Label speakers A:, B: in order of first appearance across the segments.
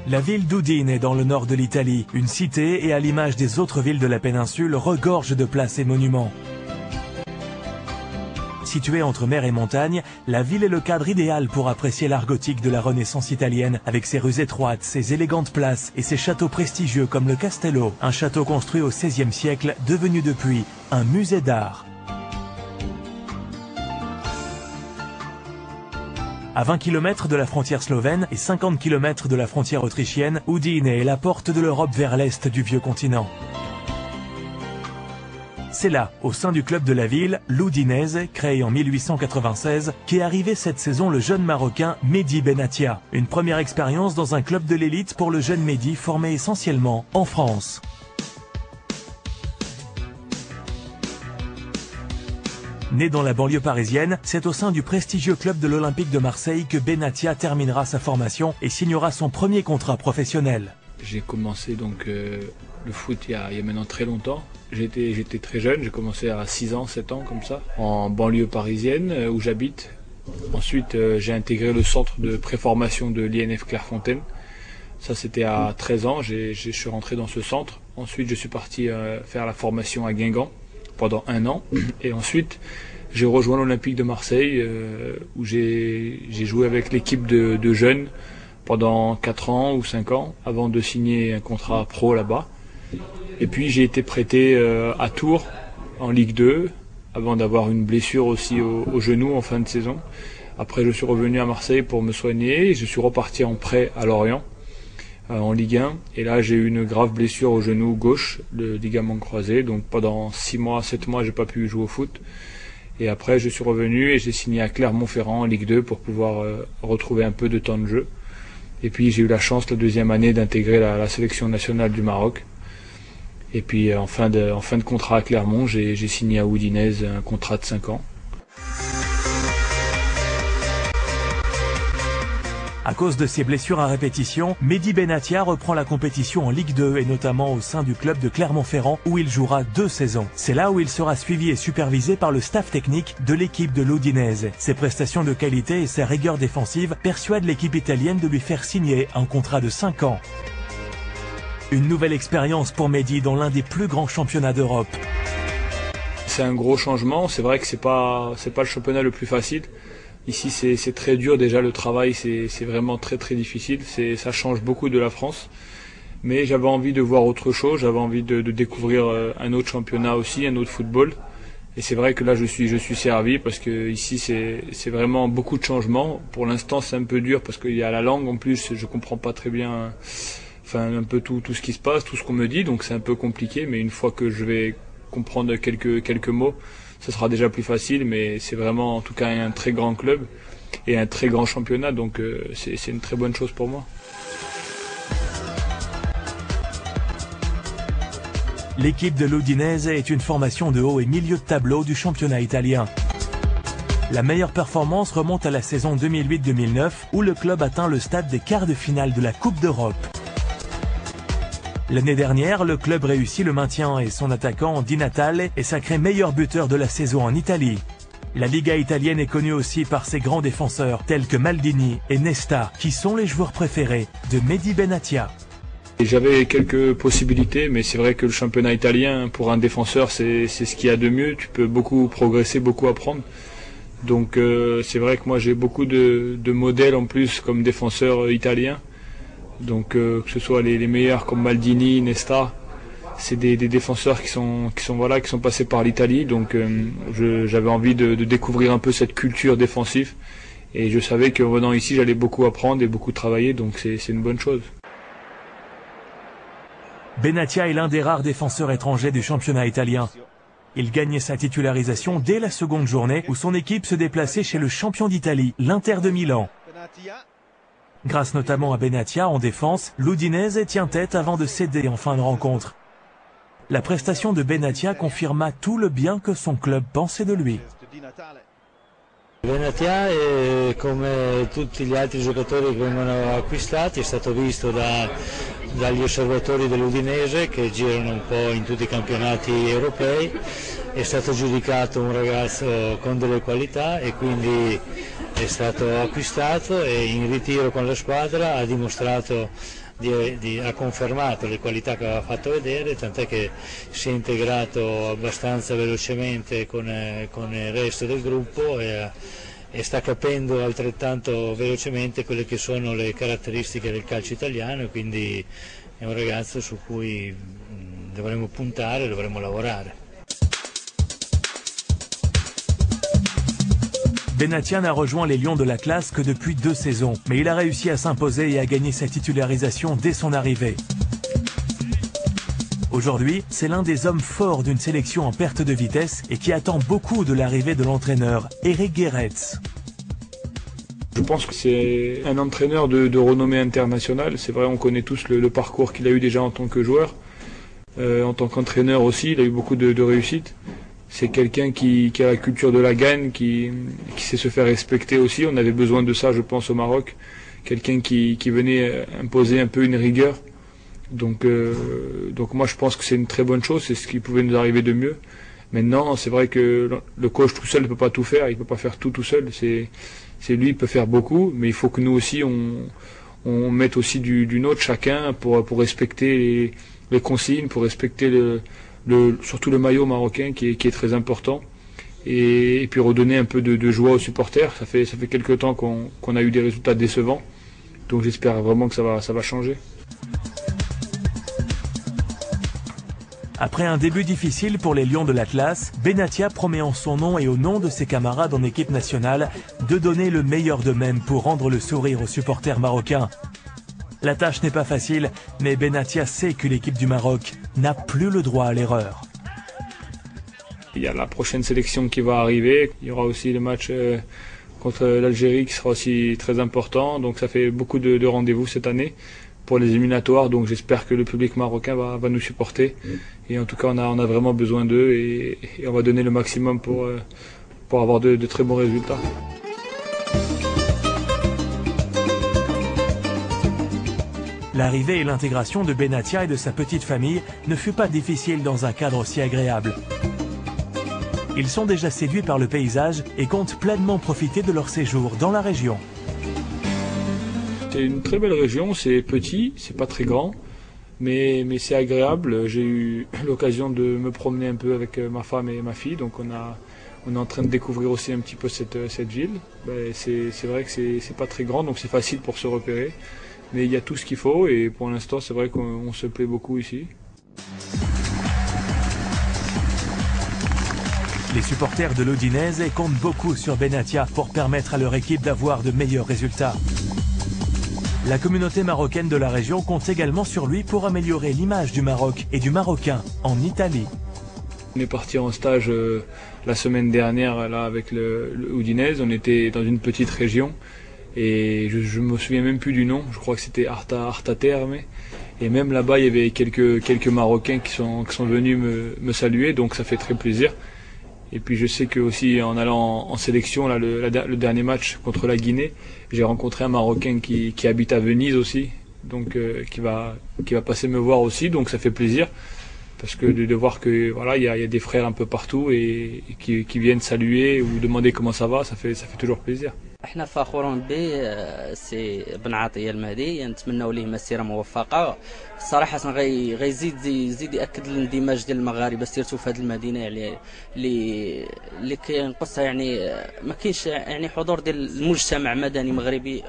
A: La ville d'Udine est dans le nord de l'Italie, une cité et à l'image des autres villes de la péninsule regorge de places et monuments. Située entre mer et montagne, la ville est le cadre idéal pour apprécier l'art gothique de la Renaissance italienne, avec ses rues étroites, ses élégantes places et ses châteaux prestigieux comme le Castello, un château construit au XVIe siècle, devenu depuis un musée d'art. À 20 km de la frontière slovène et 50 km de la frontière autrichienne, Udine est la porte de l'Europe vers l'est du vieux continent. C'est là, au sein du club de la ville, l'Udinese, créé en 1896, qu'est arrivé cette saison le jeune Marocain Mehdi Benatia. Une première expérience dans un club de l'élite pour le jeune Mehdi formé essentiellement en France. Né dans la banlieue parisienne, c'est au sein du prestigieux club de l'Olympique de Marseille que Benatia terminera sa formation et signera son premier contrat professionnel.
B: J'ai commencé donc le foot il y a maintenant très longtemps. J'étais très jeune, j'ai commencé à 6 ans, 7 ans comme ça, en banlieue parisienne où j'habite. Ensuite j'ai intégré le centre de préformation de l'INF Clairefontaine. Ça c'était à 13 ans, je suis rentré dans ce centre. Ensuite je suis parti faire la formation à Guingamp pendant 1 an. Et ensuite j'ai rejoint l'Olympique de Marseille où j'ai joué avec l'équipe de jeunes pendant 4 ans ou 5 ans avant de signer un contrat pro là-bas. Et puis j'ai été prêté à Tours en Ligue 2 avant d'avoir une blessure aussi au genou en fin de saison. Après je suis revenu à Marseille pour me soigner et je suis reparti en prêt à Lorient en Ligue 1. Et là j'ai eu une grave blessure au genou gauche, le ligament croisé. Donc pendant 6 mois, 7 mois j'ai pas pu jouer au foot. Et après je suis revenu et j'ai signé à Clermont-Ferrand en Ligue 2 pour pouvoir retrouver un peu de temps de jeu. Et puis j'ai eu la chance la deuxième année d'intégrer la sélection nationale du Maroc. Et puis en fin de contrat à Clermont, j'ai signé à Udinese un contrat de 5 ans.
A: À cause de ses blessures à répétition, Mehdi Benatia reprend la compétition en Ligue 2 et notamment au sein du club de Clermont-Ferrand où il jouera 2 saisons. C'est là où il sera suivi et supervisé par le staff technique de l'équipe de l'Udinese. Ses prestations de qualité et sa rigueur défensive persuadent l'équipe italienne de lui faire signer un contrat de 5 ans. Une nouvelle expérience pour Mehdi dans l'un des plus grands championnats d'Europe.
B: C'est un gros changement, c'est vrai que c'est pas le championnat le plus facile. Ici c'est très dur déjà, le travail c'est vraiment très difficile, ça change beaucoup de la France. Mais j'avais envie de voir autre chose, j'avais envie de découvrir un autre championnat aussi, un autre football. Et c'est vrai que là je suis servi parce que ici c'est vraiment beaucoup de changements. Pour l'instant c'est un peu dur parce qu'il y a la langue en plus, je comprends pas très bien un peu tout ce qui se passe, tout ce qu'on me dit, donc c'est un peu compliqué, mais une fois que je vais comprendre quelques mots, ça sera déjà plus facile, mais c'est vraiment en tout cas un très grand club et un très grand championnat, donc c'est une très bonne chose pour moi.
A: L'équipe de l'Udinese est une formation de haut et milieu de tableau du championnat italien. La meilleure performance remonte à la saison 2008-2009 où le club atteint le stade des quarts de finale de la Coupe d'Europe. L'année dernière, le club réussit le maintien et son attaquant Di Natale est sacré meilleur buteur de la saison en Italie. La Liga italienne est connue aussi par ses grands défenseurs tels que Maldini et Nesta, qui sont les joueurs préférés de Mehdi Benatia.
B: J'avais quelques possibilités, mais c'est vrai que le championnat italien, pour un défenseur, c'est ce qu'il y a de mieux. Tu peux beaucoup progresser, beaucoup apprendre. Donc c'est vrai que moi j'ai beaucoup de modèles en plus comme défenseur italien. Donc que ce soit les meilleurs comme Maldini, Nesta, c'est des défenseurs qui sont passés par l'Italie. Donc j'avais envie de découvrir un peu cette culture défensive. Et je savais qu'en venant ici, j'allais beaucoup apprendre et beaucoup travailler, donc c'est une bonne chose.
A: Benatia est l'un des rares défenseurs étrangers du championnat italien. Il gagnait sa titularisation dès la seconde journée où son équipe se déplaçait chez le champion d'Italie, l'Inter de Milan. Grâce notamment à Benatia en défense, l'Udinese tient tête avant de céder en fin de rencontre. La prestation de Benatia confirma tout le bien que son club pensait de lui.
C: Benatia, come tutti gli altri giocatori che vengono acquistati, è stato visto dagli osservatori dell'Udinese che girano un po' in tutti i campionati europei, è stato giudicato un ragazzo con delle qualità e quindi è stato acquistato e in ritiro con la squadra ha dimostrato ha confermato le qualità che aveva fatto vedere, tant'è che si è integrato abbastanza velocemente con il resto del gruppo e sta capendo altrettanto velocemente quelle che sono le caratteristiche del calcio italiano, e quindi è un ragazzo su cui dovremmo puntare, dovremmo lavorare.
A: Benatia n'a rejoint les Lions de la classe que depuis 2 saisons, mais il a réussi à s'imposer et à gagner sa titularisation dès son arrivée. Aujourd'hui, c'est l'un des hommes forts d'une sélection en perte de vitesse et qui attend beaucoup de l'arrivée de l'entraîneur, Eric Gerets.
B: Je pense que c'est un entraîneur de renommée internationale. C'est vrai, on connaît tous le parcours qu'il a eu déjà en tant que joueur. En tant qu'entraîneur aussi, il a eu beaucoup de réussite. C'est quelqu'un qui a la culture de la gagne, qui sait se faire respecter aussi. On avait besoin de ça, je pense, au Maroc. Quelqu'un qui venait imposer un peu une rigueur. Donc moi, je pense que c'est une très bonne chose. C'est ce qui pouvait nous arriver de mieux. Maintenant, c'est vrai que le coach tout seul ne peut pas tout faire. Il ne peut pas faire tout seul. C'est lui, il peut faire beaucoup. Mais il faut que nous aussi, on mette aussi du nôtre chacun pour respecter les consignes, pour respecter surtout le maillot marocain qui est très important, et puis redonner un peu de joie aux supporters. Ça fait quelques temps qu'on a eu des résultats décevants, donc j'espère vraiment que ça va changer.
A: Après un début difficile pour les Lions de l'Atlas, Benatia promet en son nom et au nom de ses camarades en équipe nationale de donner le meilleur d'eux-mêmes pour rendre le sourire aux supporters marocains. La tâche n'est pas facile, mais Benatia sait que l'équipe du Maroc n'a plus le droit à l'erreur.
B: Il y a la prochaine sélection qui va arriver. Il y aura aussi le match contre l'Algérie qui sera aussi très important. Donc ça fait beaucoup de rendez-vous cette année pour les éliminatoires. Donc j'espère que le public marocain va nous supporter. Et en tout cas, on a vraiment besoin d'eux et on va donner le maximum pour avoir de très bons résultats.
A: L'arrivée et l'intégration de Benatia et de sa petite famille ne fut pas difficile dans un cadre si agréable. Ils sont déjà séduits par le paysage et comptent pleinement profiter de leur séjour dans la région.
B: C'est une très belle région, c'est petit, c'est pas très grand, mais c'est agréable. J'ai eu l'occasion de me promener un peu avec ma femme et ma fille, donc on est en train de découvrir aussi un petit peu cette ville. C'est vrai que c'est pas très grand, donc c'est facile pour se repérer. Mais il y a tout ce qu'il faut et pour l'instant c'est vrai qu'on se plaît beaucoup ici.
A: Les supporters de l'Udinese comptent beaucoup sur Benatia pour permettre à leur équipe d'avoir de meilleurs résultats. La communauté marocaine de la région compte également sur lui pour améliorer l'image du Maroc et du Marocain en Italie.
B: On est parti en stage la semaine dernière là, avec le Udinese. On était dans une petite région. Et je me souviens même plus du nom, je crois que c'était Arta Terme. Et même là-bas, il y avait quelques Marocains qui sont venus me saluer, donc ça fait très plaisir. Et puis je sais que aussi en allant en sélection, là, le dernier match contre la Guinée, j'ai rencontré un Marocain qui habite à Venise aussi, donc qui va passer me voir aussi, donc ça fait plaisir. Parce que de voir que voilà, il y a des frères un peu partout et qui viennent saluer ou demander comment ça va, ça fait toujours plaisir.
D: احنا فخورون به سي بن عطية المهدي، نتمنوا ليه مسيره موفقه. صراحه غيزيد ياكد الاندماج ديال المغاربه سيرتو في هذه المدينه، يعني اللي كينقصها يعني ما كاينش يعني حضور ديال المجتمع مدني مغربي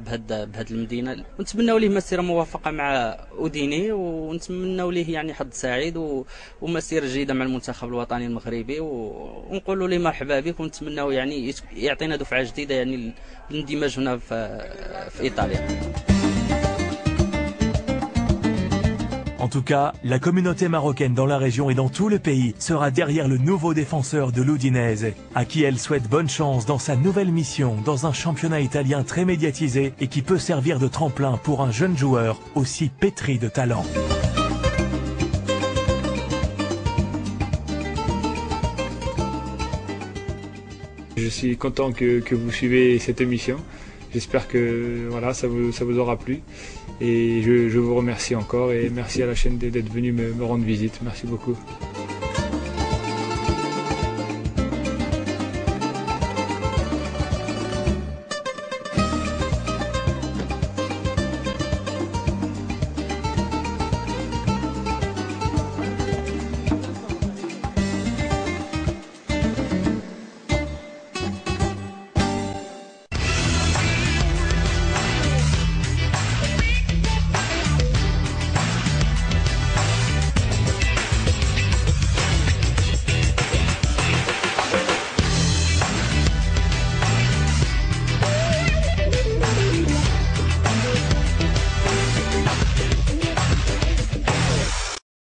D: بهذه المدينه. ونتمنوا ليه مسيره موفقه مع اوديني، ونتمنوا ليه يعني حظ سعيد ومسيره جيده مع المنتخب الوطني المغربي، ونقولوا ليه مرحبا بك، ونتمنوا يعني يعطينا دفعه جديده يعني الاندماج هنا في إيطاليا.
A: En tout cas, la communauté marocaine dans la région et dans tout le pays sera derrière le nouveau défenseur de l'Udinese, à qui elle souhaite bonne chance dans sa nouvelle mission dans un championnat italien très médiatisé et qui peut servir de tremplin pour un jeune joueur aussi pétri de talent.
B: Je suis content que vous suivez cette émission. J'espère que voilà, ça vous aura plu. Et je vous remercie encore et merci à la chaîne d'être venu me rendre visite. Merci beaucoup.